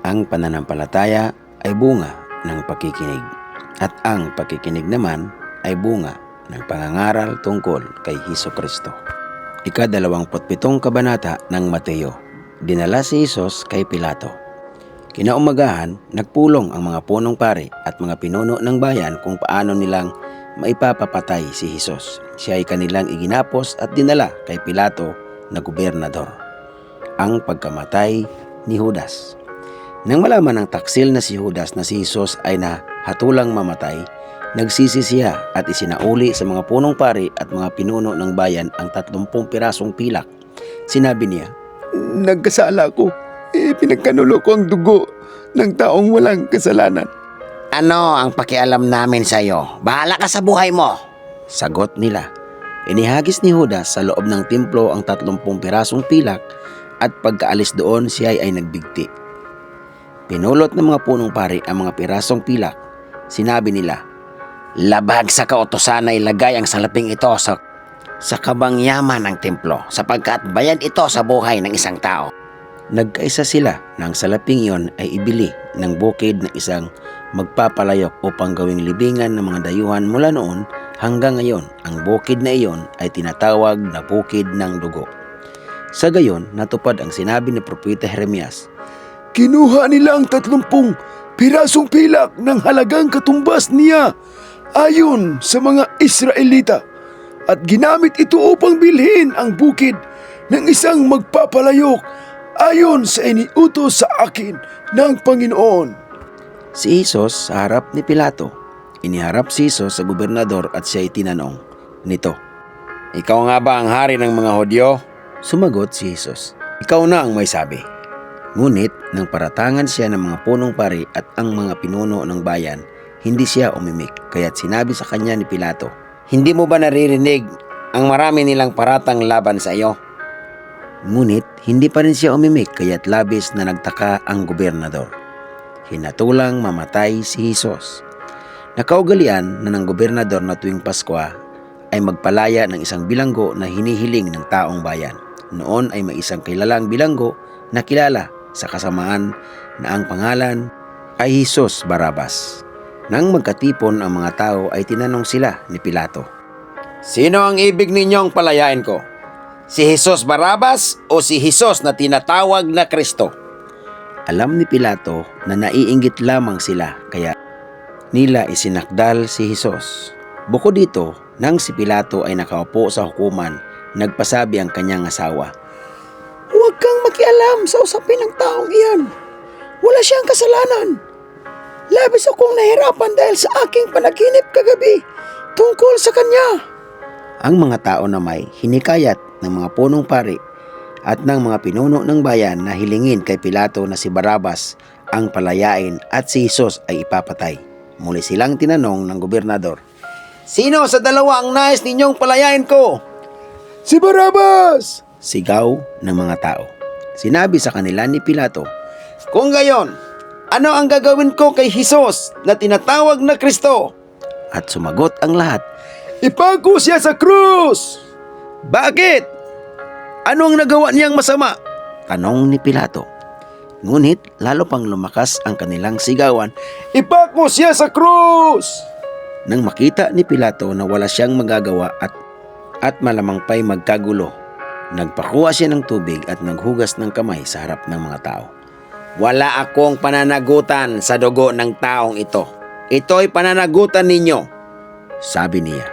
Ang pananampalataya ay bunga ng pakikinig at ang pakikinig naman ay bunga ng pangangaral tungkol kay Hesukristo. Ika-27 kabanata ng Mateo. Dinala si Hesus kay Pilato. Kinaumagahan, nagpulong ang mga punong pari at mga pinuno ng bayan kung paano nilang maipapapatay si Hesus. Siya ay kanilang iginapos at dinala kay Pilato na gobernador. Ang pagkamatay ni Judas. Nang malaman ng taksil na si Judas na si Hesus ay nahatulang mamatay, nagsisi siya at isinauli sa mga punong pari at mga pinuno ng bayan ang 30 pirasong pilak. Sinabi niya, "Nagkasala ko. Pinagkanulo ko ang dugo ng taong walang kasalanan." "Ano ang pakialam namin sa iyo? Bahala ka sa buhay mo," sagot nila. Inihagis ni Judas sa loob ng templo ang 30 pirasong pilak at pagkaalis doon siya ay nagbigti. Pinulot ng mga punong pari ang mga pirasong pilak. Sinabi nila, "Labag sa kautusan na ilagay ang salaping ito sa kabangyaman ng templo sapagkat bayad ito sa buhay ng isang tao." Nagkaisa sila na ang salaping iyon ay ibili ng bukid na isang magpapalayok upang gawing libingan ng mga dayuhan mula noon hanggang ngayon. Ang bukid na iyon ay tinatawag na bukid ng dugo. Sa gayon, natupad ang sinabi ni Propeta Jeremias, "Kinuha nila ang 30 pirasong pilak ng halagang katumbas niya ayon sa mga Israelita at ginamit ito upang bilhin ang bukid ng isang magpapalayok ayon sa iniutos sa akin ng Panginoon." Si Hesus sa harap ni Pilato. Iniharap si Hesus sa gobernador at siya ay tinanong nito, "Ikaw nga ba ang hari ng mga Hudyo?" Sumagot si Hesus, "Ikaw na ang may sabi." Ngunit nang paratangan siya ng mga punong pari at ang mga pinuno ng bayan, hindi siya umimik. Kaya't sinabi sa kanya ni Pilato, "Hindi mo ba naririnig ang marami nilang paratang laban sa iyo?" Ngunit hindi pa rin siya umimik, kaya't labis na nagtaka ang gobernador. Hinatulang mamatay si Hesus. Nakaugalian na ng gobernador na tuwing Pasko ay magpalaya ng isang bilanggo na hinihiling ng taong bayan. Noon ay may isang kilalang bilanggo na kilala sa kasamaan na ang pangalan ay Hesus Barrabas. Nang magkatipon ang mga tao ay tinanong sila ni Pilato, "Sino ang ibig ninyong palayain ko? Si Hesus Barrabas o si Hesus na tinatawag na Kristo?" Alam ni Pilato na naiinggit lamang sila kaya nila isinakdal si Hesus. Bukod dito, nang si Pilato ay nakaupo sa hukuman, nagpasabi ang kanyang asawa, "Huwag kang makialam sa usapin ng taong iyan. Wala siyang kasalanan. Labis akong nahirapan dahil sa aking panaginip kagabi tungkol sa kanya." Ang mga tao na may hinikayat ng mga punong pari at ng mga pinuno ng bayan na hilingin kay Pilato na si Barrabas ang palayain at si Hesus ay ipapatay. Muli silang tinanong ng gobernador, "Sino sa dalawa ang nais ninyong palayain ko?" "Si Barrabas!" Sigaw ng mga tao. Sinabi sa kanila ni Pilato, "Kung gayon, ano ang gagawin ko kay Hesus na tinatawag na Kristo?" At sumagot ang lahat, "Ipako siya sa krus!" "Bakit? Ano ang nagawa niyang masama?" tanong ni Pilato. Ngunit lalo pang lumakas ang kanilang sigawan, "Ipako siya sa krus!" Nang makita ni Pilato na wala siyang magagawa at malamang pa'y magkagulo, nagpakuha siya ng tubig at naghugas ng kamay sa harap ng mga tao. "Wala akong pananagutan sa dugo ng taong ito. Ito'y pananagutan ninyo," sabi niya.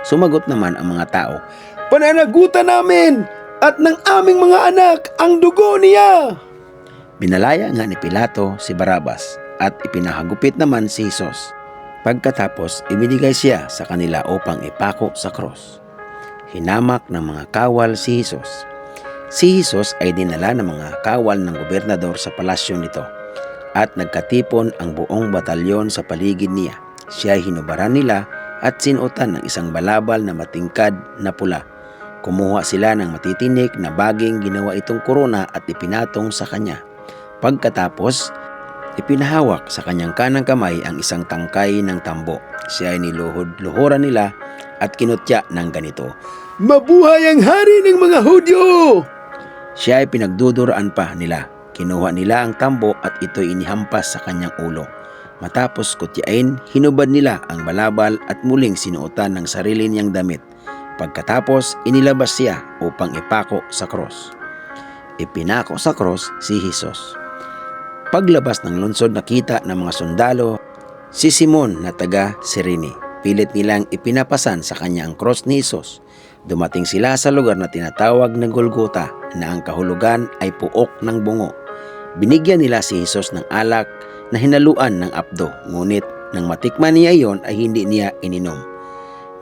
Sumagot naman ang mga tao, "Pananagutan namin at ng aming mga anak ang dugo niya." Binalaya nga ni Pilato si Barrabas at ipinahagupit naman si Hesus. Pagkatapos, ibinigay siya sa kanila upang ipako sa krus. Hinamak ng mga kawal si Hesus. Si Hesus ay dinala ng mga kawal ng gobernador sa palasyo nito at nagkatipon ang buong batalyon sa paligid niya. Siya ay hinubaran nila at sinuotan ng isang balabal na matingkad na pula. Kumuha sila ng matitinik na baging, ginawa itong korona at ipinatong sa kanya. Pagkatapos, ipinahawak sa kanyang kanang kamay ang isang tangkay ng tambo. Siya ay niluhod-luhuran nila at kinutya ng ganito, "Mabuhay ang hari ng mga Hudyo!" Siya ay pinagduduraan pa nila. Kinuha nila ang tambo at ito'y inihampas sa kanyang ulo. Matapos kutyain, hinubad nila ang balabal at muling sinuotan ng sarili niyang damit. Pagkatapos, inilabas siya upang ipako sa krus. Ipinako sa krus si Jesus. Paglabas ng lungsod, nakita ng mga sundalo si Simon na taga Cirene. Pilit nilang ipinapasan sa kanya ang krus ni Jesus. Dumating sila sa lugar na tinatawag na Golgota, na ang kahulugan ay puok ng bungo. Binigyan nila si Jesus ng alak na hinaluan ng apdo, ngunit nang matikman niya iyon ay hindi niya ininom.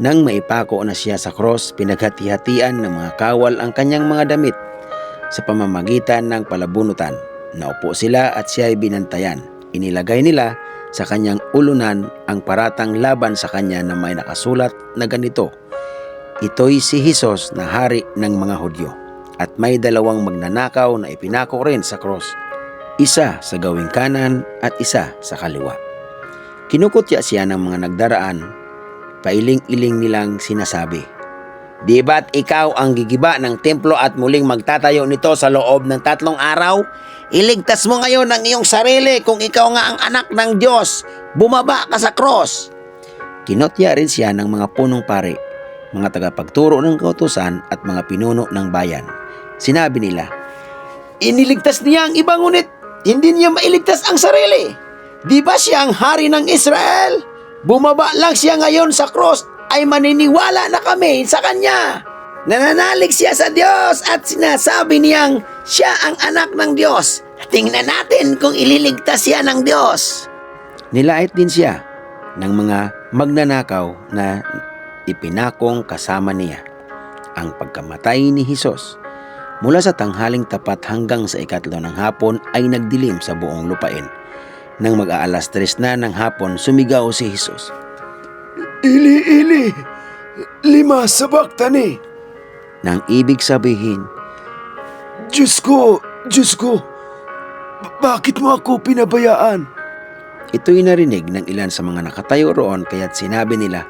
Nang maipako na siya sa krus, pinaghati-hatian ng mga kawal ang kanyang mga damit sa pamamagitan ng palabunutan. Naupo sila at siya ay binantayan. Inilagay nila sa kanyang ulunan ang paratang laban sa kanya na may nakasulat na ganito: "Ito'y si Jesus na hari ng mga Hudyo." At may dalawang magnanakaw na ipinako rin sa krus, isa sa gawing kanan at isa sa kaliwa. Kinukutya siya ng mga nagdaraan, pailing-iling nilang sinasabi, "Di ba't ikaw ang gigiba ng templo at muling magtatayo nito sa loob ng 3 araw? Iligtas mo ngayon ang iyong sarili kung ikaw nga ang anak ng Diyos. Bumaba ka sa krus." Kinutya rin siya ng mga punong pari, mga tagapagturo ng kautusan at mga pinuno ng bayan. Sinabi nila, "Iniligtas niya ang iba, ngunit hindi niya mailigtas ang sarili. Di ba siya ang hari ng Israel? Bumaba lang siya ngayon sa krus ay maniniwala na kami sa kanya. Nananalig siya sa Diyos at sinasabi niyang siya ang anak ng Diyos. Tingnan natin kung ililigtas siya ng Diyos." Nilait din siya ng mga magnanakaw na ipinakong kasama niya. Ang pagkamatay ni Jesus, mula sa tanghaling tapat hanggang sa 3 ng hapon ay nagdilim sa buong lupain. Nang mag-aalas 3 na ng hapon, sumigaw si Jesus, Ili, Ili, lima sabaktani. nang ibig sabihin, Diyos ko, bakit mo ako pinabayaan? ito'y narinig ng ilan sa mga nakatayo roon, kaya't sinabi nila,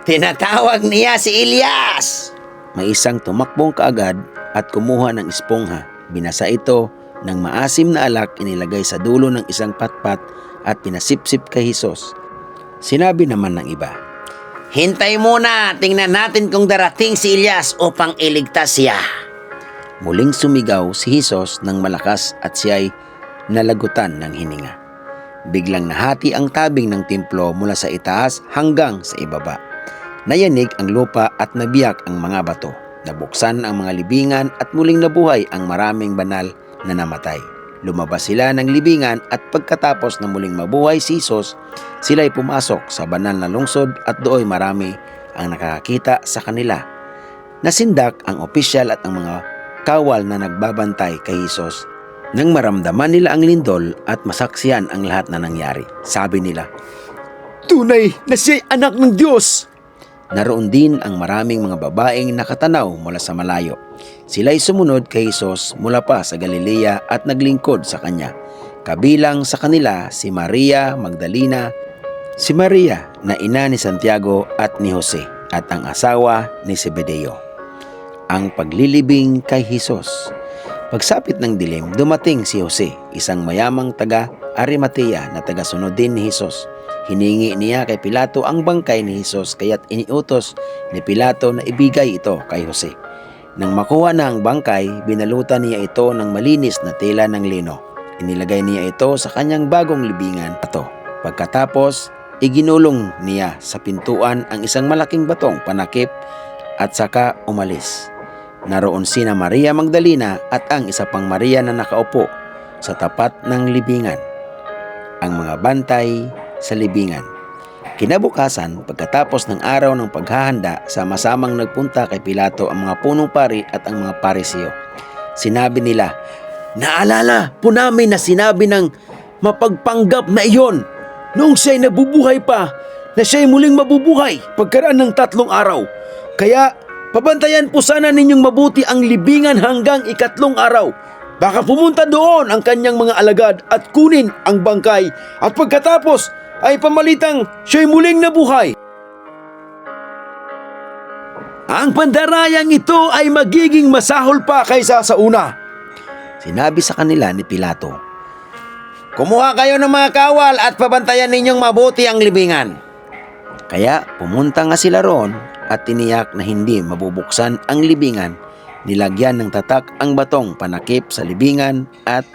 "Tinatawag niya si Elias." May isang tumakbong kaagad at kumuha ng espongha. Binasa ito ng maasim na alak, inilagay sa dulo ng isang patpat at pinasipsip kay Jesus. Sinabi naman ng iba, "Hintay muna, tingnan natin kung darating si Elias upang iligtas siya." Muling sumigaw si Jesus ng malakas at siya ay nalagutan ng hininga. Biglang nahati ang tabing ng templo mula sa itaas hanggang sa ibaba. Nayanig ang lupa at nabiyak ang mga bato. Nabuksan ang mga libingan at muling nabuhay ang maraming banal na namatay. Lumabas sila ng libingan at pagkatapos na muling mabuhay si Jesus, sila'y pumasok sa banal na lungsod at dooy marami ang nakakita sa kanila. Nasindak ang opisyal at ang mga kawal na nagbabantay kay Jesus. Nang maramdaman nila ang lindol at masaksiyan ang lahat na nangyari, sabi nila, Tunay na siya'y anak ng Diyos. naroon din ang maraming mga babaeng nakatanaw mula sa malayo. Sila'y sumunod kay Jesus mula pa sa Galilea at naglingkod sa kanya. Kabilang sa kanila si Maria Magdalena, si Maria na ina ni Santiago at ni Jose, at ang asawa ni Zebedeo. Ang paglilibing kay Jesus. Pagsapit ng dilim, dumating si Jose, isang mayamang taga Arimatea na tagasunod din ni Jesus. Hiningi niya kay Pilato ang bangkay ni Jesus, kaya't iniutos ni Pilato na ibigay ito kay Jose. Nang makuha na ang bangkay, binalutan niya ito ng malinis na tela ng lino. Inilagay niya ito sa kanyang bagong libingan. Pagkatapos, iginulong niya sa pintuan ang isang malaking batong panakip at saka umalis. Naroon sina Maria Magdalena at ang isa pang Maria na nakaupo sa tapat ng libingan. Ang mga bantay sa libingan. Kinabukasan, pagkatapos ng araw ng paghahanda, sama-samang nagpunta kay Pilato ang mga punong pari at ang mga pariseo. Sinabi nila, "Naalala po namin na sinabi ng mapagpanggap na iyon noong siya'y nabubuhay pa, na siya'y muling mabubuhay pagkaraan ng 3 araw. Kaya pabantayan po sana ninyong mabuti ang libingan hanggang 3 araw. Baka pumunta doon ang kanyang mga alagad at kunin ang bangkay at pagkatapos ay pamalitang siya'y muling nabuhay. Ang pandarayang ito ay magiging masahol pa kaysa sa una. Sinabi sa kanila ni Pilato, "Kumuha kayo ng mga kawal at pabantayan ninyong mabuti ang libingan." Kaya pumunta nga sila roon at tiniyak na hindi mabubuksan ang libingan. Nilagyan ng tatak ang batong panakip sa libingan at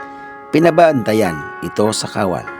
pinabantayan ito sa kawal.